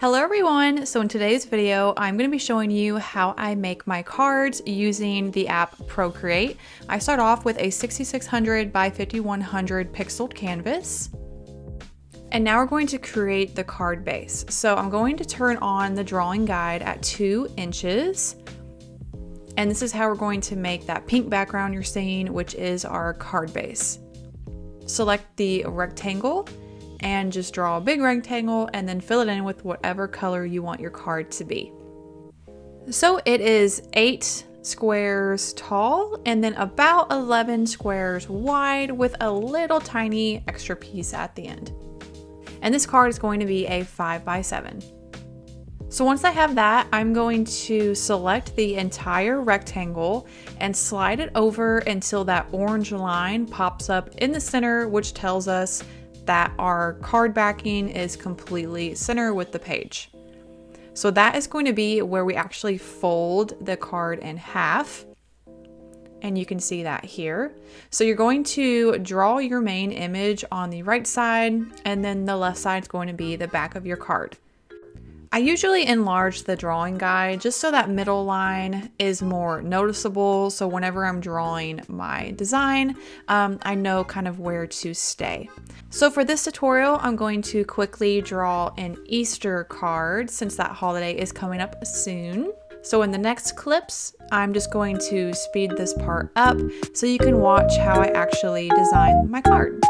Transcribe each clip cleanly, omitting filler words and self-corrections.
Hello everyone! So in today's video, I'm going to be showing you how I make my cards using the app Procreate. I start off with a 6600 by 5100 pixeled canvas. And now we're going to create the card base. So I'm going to turn on the drawing guide at 2 inches. And this is how we're going to make that pink background you're seeing, which is our card base. Select the rectangle and just draw a big rectangle and then fill it in with whatever color you want your card to be. So it is 8 squares tall and then about 11 squares wide with a little tiny extra piece at the end. And this card is going to be a 5 by 7. So once I have that, I'm going to select the entire rectangle and slide it over until that orange line pops up in the center, which tells us that our card backing is completely center with the page. So that is going to be where we actually fold the card in half. And you can see that here. So you're going to draw your main image on the right side, and then the left side is going to be the back of your card. I usually enlarge the drawing guide just so that middle line is more noticeable. So whenever I'm drawing my design, I know kind of where to stay. So for this tutorial, I'm going to quickly draw an Easter card since that holiday is coming up soon. So in the next clips, I'm just going to speed this part up so you can watch how I actually design my card.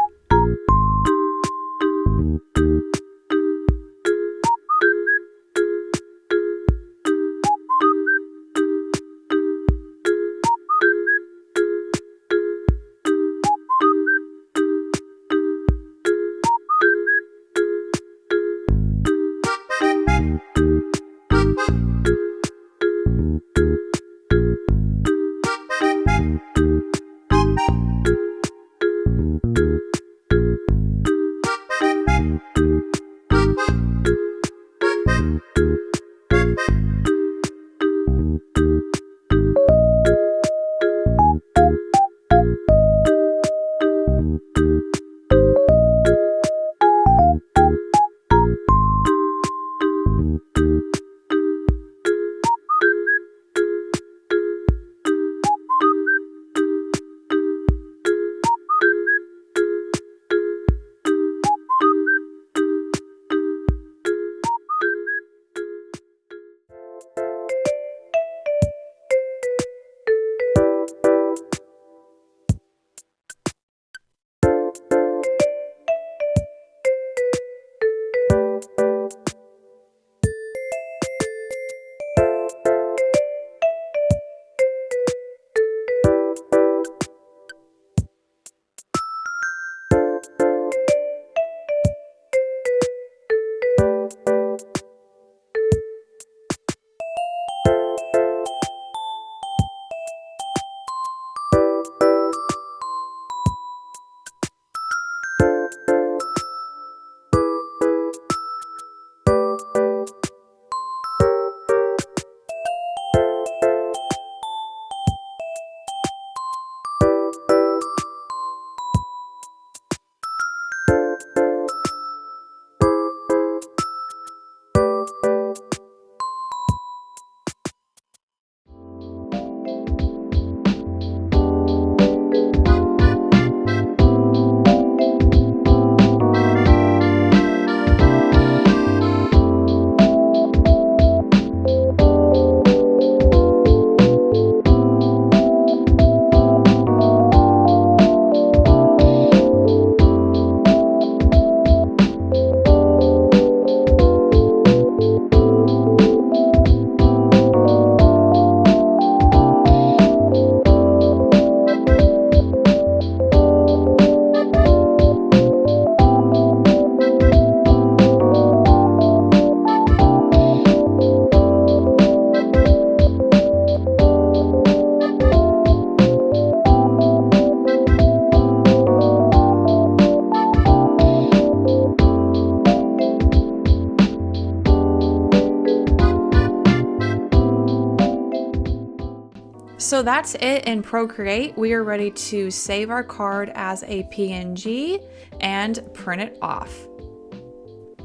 So that's it in Procreate. We are ready to save our card as a PNG and print it off.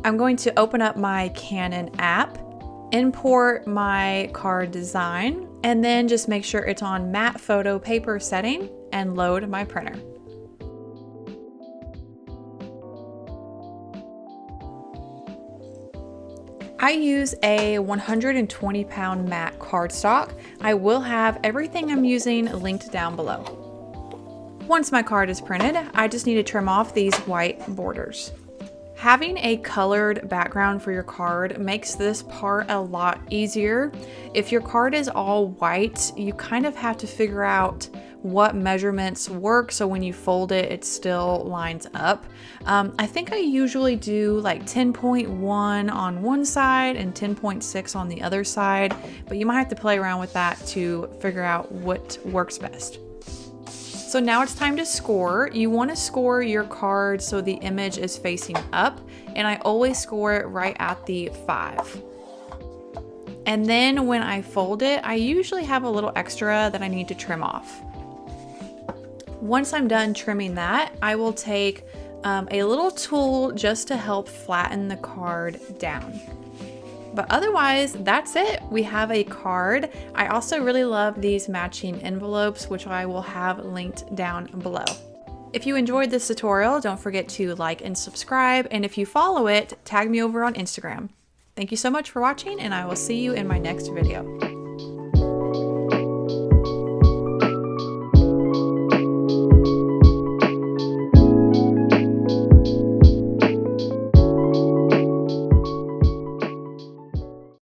I'm going to open up my Canon app, import my card design, and then just make sure it's on matte photo paper setting and load my printer. I use a 120 pound matte cardstock. I will have everything I'm using linked down below. Once my card is printed, I just need to trim off these white borders. Having a colored background for your card makes this part a lot easier. If your card is all white, you kind of have to figure out what measurements work so when you fold it, it still lines up. I think I usually do like 10.1 on one side and 10.6 on the other side, but you might have to play around with that to figure out what works best. So now it's time to score. You want to score your card so the image is facing up, and I always score it right at the 5. And then when I fold it, I usually have a little extra that I need to trim off. Once I'm done trimming that, I will take a little tool just to help flatten the card down. But otherwise, that's it. We have a card. I also really love these matching envelopes, which I will have linked down below. If you enjoyed this tutorial, don't forget to like and subscribe. And if you follow it, tag me over on Instagram. Thank you so much for watching, and I will see you in my next video.